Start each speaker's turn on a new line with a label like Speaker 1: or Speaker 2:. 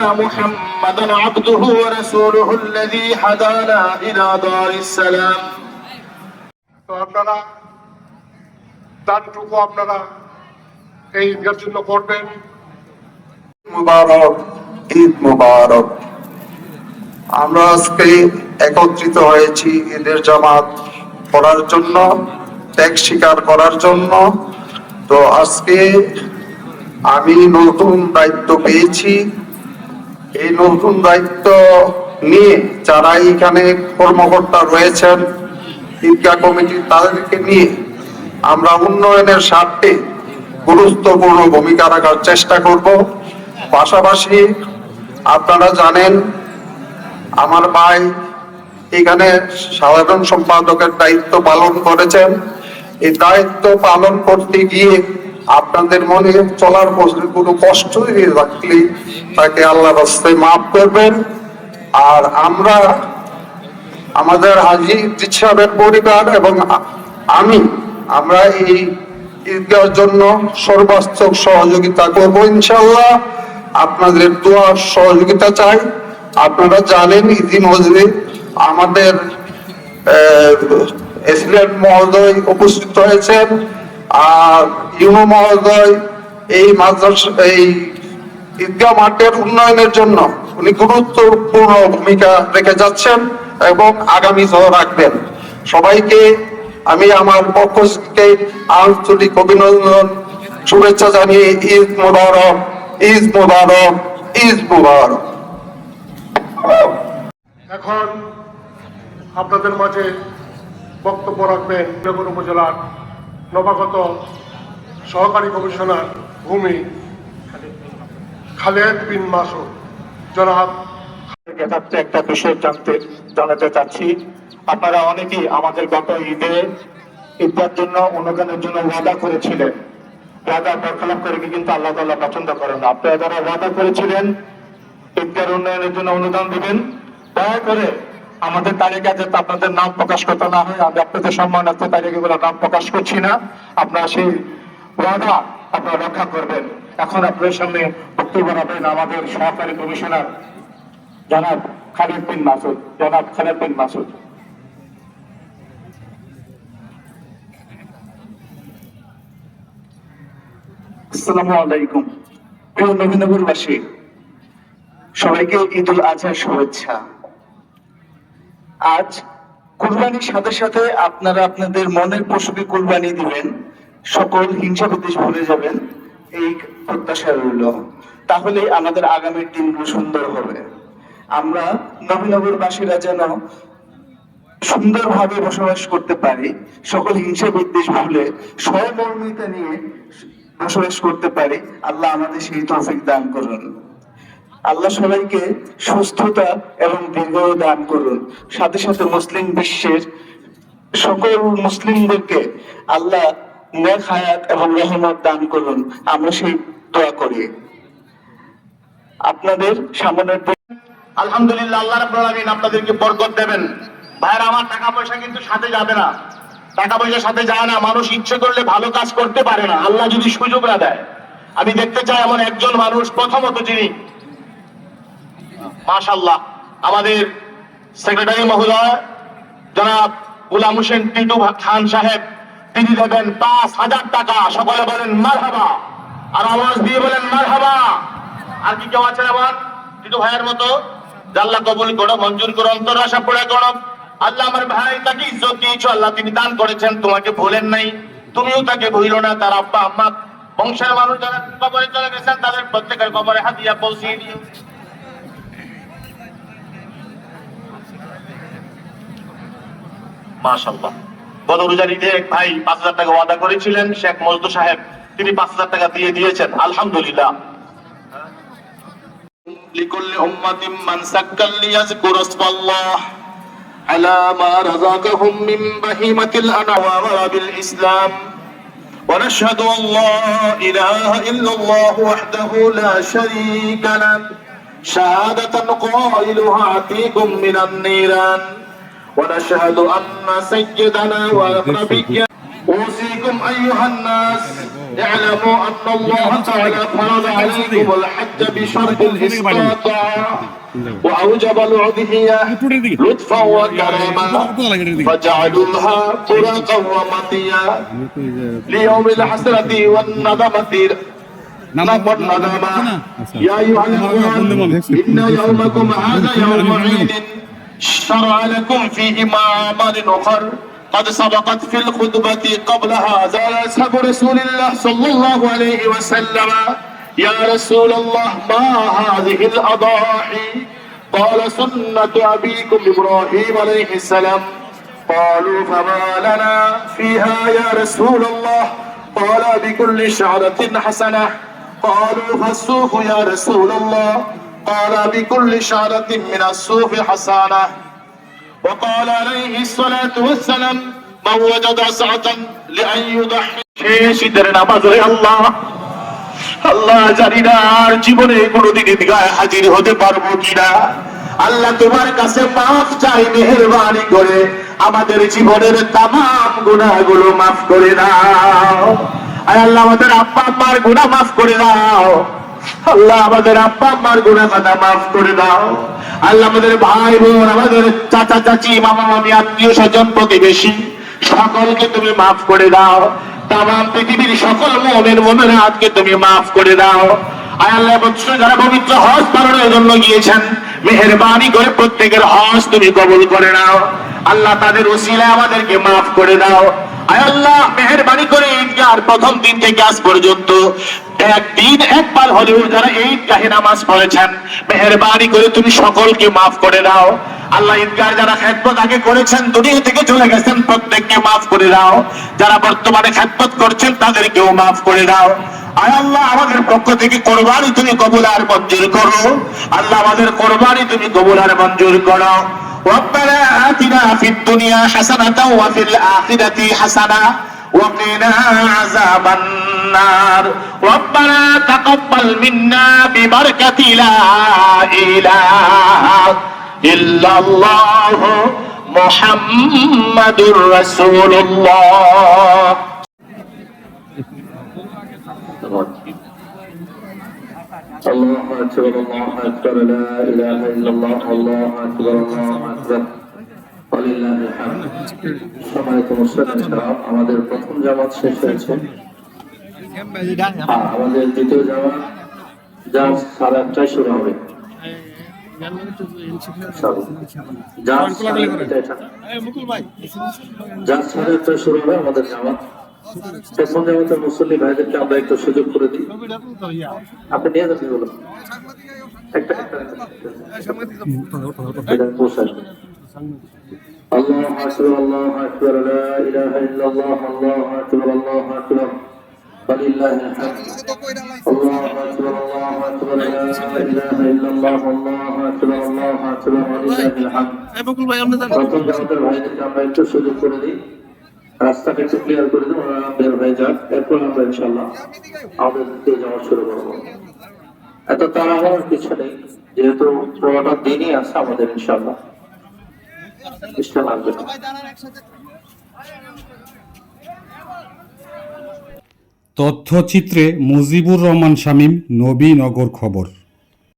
Speaker 1: محمدا عبده ورسوله الذي هدانا إلى دار السلام
Speaker 2: তো আপনারা দানটুকু আপনারা এই ঈদগার জন্য করবেন।
Speaker 3: মুবারক, ঈদ মুবারক। আমরা আজকে একত্রিত হয়েছি ঈদের জামাত করার জন্য, ত্যাগ স্বীকার করার জন্য। তো আজকে আমি নতুন দায়িত্ব পেয়েছি। এই নতুন দায়িত্ব নিয়ে যারা এখানে কর্মকর্তা রয়েছেন ঈদগাহ কমিটি, তাদেরকে নিয়ে আমরা উন্নয়নের স্বার্থে গুরুত্বপূর্ণ ভূমিকা রাখার চেষ্টা করব। পাশাপাশি আপনারা জানেন আমার ভাই এখানে সাধারণ সম্পাদকের দায়িত্ব পালন করেছেন। এই দায়িত্ব পালন করতে গিয়ে আপনাদের মনে চলার পথে কোনো কষ্ট দিয়ে থাকলে তাকে আল্লাহর রাস্তায় মাফ করবেন। আর আমাদের হাজী সাহেবের পরিবার এবং আমরা এই ঈদগাহের জন্য সর্বাত্মক সহযোগিতা করব ইনশাআল্লাহ। আপনাদের দোয়ার সহযোগিতা চাই। আপনারা জানেন ইতিমধ্যে আমাদের এসিলেন্ট মহোদয় উপস্থিত হয়েছেন, আর ইউনো মহোদয় এই ঈদগাহ মাঠের উন্নয়নের জন্য উনি গুরুত্বপূর্ণ ভূমিকা রেখে যাচ্ছেন এবং আগামীতেও রাখবেন। সবাইকে আমি আমার পক্ষ থেকে আন্তরিক অভিনন্দন, শুভেচ্ছা জানিয়ে ঈদ মুবারক, ঈদ মুবারক, ঈদ মুবারক।
Speaker 2: এখন আপনাদের মাঝে বক্তব্য রাখবেন নগর উপজেলার নবাগত সহকারী কমিশনার ভূমি খালেদ বিন মাসুদ। জনাব,
Speaker 4: একটা বিষয় জানাতে চাচ্ছি। আপনারা অনেকেই আমাদের গত ঈদের জন্য অনুদানের জন্য ওয়াদা করেছিলেন। ওয়াদা বরখলাপ করে কিন্তু আল্লাহ তাআলা পছন্দ করেন না। আপনারা যারা ওয়াদা করেছিলেন ঈদের উন্নয়নের জন্য অনুদান দিবেন, দয়া করে আমাদের তালিকা যাতে আপনাদের নাম প্রকাশ করতে না হয়। আমি আপনাদের সম্মানার্থে তালিকাগুলো নাম প্রকাশ করছি না। আপনারা সেই ওয়াদা আপনারা রক্ষা করবেন। এখন আপনাদের সামনে বক্তব্য রাখবেন আমাদের সহকারী কমিশনার জনাব খালেদ বিন মাসুদ। জনাব খালেদ বিন মাসুদ। আসসালামু আলাইকুম। প্রিয় নবীনগরবাসী, সবাইকে ঈদ উল আজহার শুভেচ্ছা। আজ কুরবানির সাথে সাথে আপনারা আপনাদের মনের পশুকে কুরবানি দিবেন, সকল হিংসা বিদ্বেষ ভুলে যাবেন, এই প্রত্যাশা রইল। তাহলে আমাদের আগামীর দিনগুলো সুন্দর হবে। আমরা নবীনগরবাসীরা যেন সুন্দরভাবে বসবাস করতে পারি, সকল হিংসা বিদ্বেষ ভুলে সহমর্মিতা নিয়ে বসবাস করতে পারি। আল্লাহ আমাদের সেই তৌফিক দান করুন। আল্লাহ সবাইকে সুস্থতা এবং দীর্ঘায়ু দান করুন। সাথে সাথে মুসলিম বিশ্বের সকল মুসলিমদেরকে আল্লাহ নেক হায়াত এবং রহমত দান করুন। আমরা সেই দোয়া করি। আপনাদের সামনে
Speaker 1: আলহামদুলিল্লাহ, আল্লাহ রাব্বুল আলামিন আপনাদেরকে বরকত দেবেন। ভাইরা আমার, টাকা পয়সা কিন্তু সাথে যাবে না, টাকা পয়সা সাথে যায় না। মানুষ ইচ্ছে করলে ভালো কাজ করতে পারে না, আল্লাহ যদি সুযোগ না দেয়। আমি দেখতে চাই এমন একজন মানুষ, প্রথমত যিনি মাশাআল্লাহ আমাদের সেক্রেটারি মহোদয় জনাব গোলাম হোসেন টিটু খান সাহেব, তিনি দেবেন ৫,০০০ টাকা। সকলে বলেন মারহাবা, আর আওয়াজ দিয়ে বলেন মারহাবা। আর কি কেউ আছেন আমার টিটু ভাইয়ের মতো? আল্লাহ কবুল করো, মঞ্জুর করো, অন্তর আশা পড়ে করো। আল্লাহ আমার ভাই তাকে ইজ্জত দিয়েছো, আল্লাহ তিনি দান করেছেন, তোমাকে ভুলেন নাই, তুমিও তাকে ভুলো না। তার আব্বা আম্মা বংশের মানুষ যারা কবরে চলে গেছেন তাদের প্রত্যেকের কবরে হাদিয়া পৌঁছিয়ে দিও। মাশাআল্লাহ। গত রোজার ঈদে এক ভাই ৫,০০০ টাকা ওয়াদা করেছিলেন, শেখ মজদুর সাহেব, তিনি ৫,০০০ টাকা দিয়ে দিয়েছেন, আলহামদুলিল্লাহ। লিকুল্লি উম্মাতিন মানসাকাল লিয়াযকুরু ইসমাল্লাহ আলা মা রাযাকাহুম মিন বাহিমাতিল আন'আম ওয়া বিল ইসলাম ওয়া নাশহাদু আন লা ইলাহা ইল্লাল্লাহ ওয়াহদাহু লা শারীকা লাহু শাহাদাতান কাইলুহা আতীকুম মিনান নিরান ونشهد أن سيدنا ونبينا أوصيكم أيها الناس اعلموا أن الله تعالى فرض عليكم الحج بشرط الاستطاعة وأوجب الأضحية لطفا وكرما فجعلوها طرقا ومطيا ليوم الحسرة والندمة والندمة يا أيها الأخوان إن يومكم هذا يوم عيد شرع لكم فيه أعمال أخر قد سبقت في الخطبة قبل هذا أصحاب رسول الله صلى الله عليه وسلم يا رسول الله ما هذه الأضاحي قال سنة أبيكم إبراهيم عليه السلام قالوا فما لنا فيها يا رسول الله قال بكل شعرة حسنة قالوا فالصوف يا رسول الله قال بكل شعرة من الصوف حسنة وقال عليه الصلاة والسلام من وجد سعة لأن يضحي শীতের নামাজ রে আল্লাহ আল্লাহ জানি না আর জীবনে কোনোদিন ঈদগাহে হাজির হতে পারবো কিনা আল্লাহ তোমার কাছে মাফ চাই মেহেরবানি করে আমাদের জীবনের তামাম গুনাহগুলো মাফ করে দাও আয় আল্লাহ আমাদের আব্বা আম্মার গুনাহ মাফ করে দাও আল্লাহ আমাদের আব্বা আম্মার গুনাহ কথা মাফ করে দাও আল্লাহ আমাদের ভাই বোন আমাদের চাচা চাচি মামা মামি আত্মীয় স্বজন প্রতিবেশী সকলকে তুমি মাফ করে দাও তামাম পৃথিবীর সকল মুমিন মুমিনাতকে তুমি মাফ করে দাও আয় আল্লাহ বৎসর যারা পবিত্র হজ পালনের জন্য গিয়েছেন মেহেরবানি করে প্রত্যেকের হজ তুমি কবুল করে নাও আল্লাহ তাদের ওসিলায় আমাদেরকে মাফ করে দাও আয় আল্লাহ মেহেরবানি করে ঈদগাহর প্রথম দিন থেকে আজ পর্যন্ত একদিন একবার হলেও যারা ঈদগাহে নামাজ পড়েছেন মেহেরবানি করে তুমি সকলকে মাফ করে দাও আল্লাহ ঈদগাহ যারা খেদমত আগে করেছেন দুনিয়া থেকে চলে গেছেন প্রত্যেককে মাফ করে দাও যারা বর্তমানে খেদমত করছেন তাদেরকেও মাফ করে দাও আয় আল্লাহ আমাদের পক্ষ থেকে কোরবানি তুমি কবুল আর মঞ্জুর করো আল্লাহ আমাদের কোরবানি তুমি কবুল আর মঞ্জুর করো ربنا آتنا في الدنيا حسنة وفي الآخرة حسنة وقنا عذاب النار ربنا تقبل منا ببركة لا إله إلا الله محمد رسول الله الله أكبر الله أكبر لا إله إلا الله الله أكبر الله أكبر ولله الحمد সম্মানিত মুসলিম আমাদের প্রথম জামাত শেষ হয়েছে আমাদের দ্বিতীয় জামাত যা 8:30টায় শুরু হবে যা 8:30টায় শুরু হবে আমাদের জামাত প্রথম জামাতের মুসল্লি ভাইদেরকে আমরা একটু সুযোগ করে দিই আপনি নিয়ে যাবেন বলো একটা الله أكبر الله أكبر لا إله إلا الله الله أكبر الله أكبر ولله الحمد الله أكبر الله أكبر لا إله إلا الله الله أكبر الله أكبر ولله الحمد প্রথম জামাতের ভাইদেরকে আমরা একটু সুযোগ করে দিই রাস্তাটা একটু ক্লিয়ার করে দিই ওরা বের হয়ে যাক এরপর আমরা ইনশাআল্লাহ আমাদের দ্বিতীয় জামাত শুরু করবো এত তাড়াহুড়োর কিছু নেই যেহেতু পুরোটা দিনই আছে আমাদের ইনশাআল্লাহ
Speaker 5: তথ্যচিত্রে মুজিবুর রহমান শামীম, নবীনগর খবর।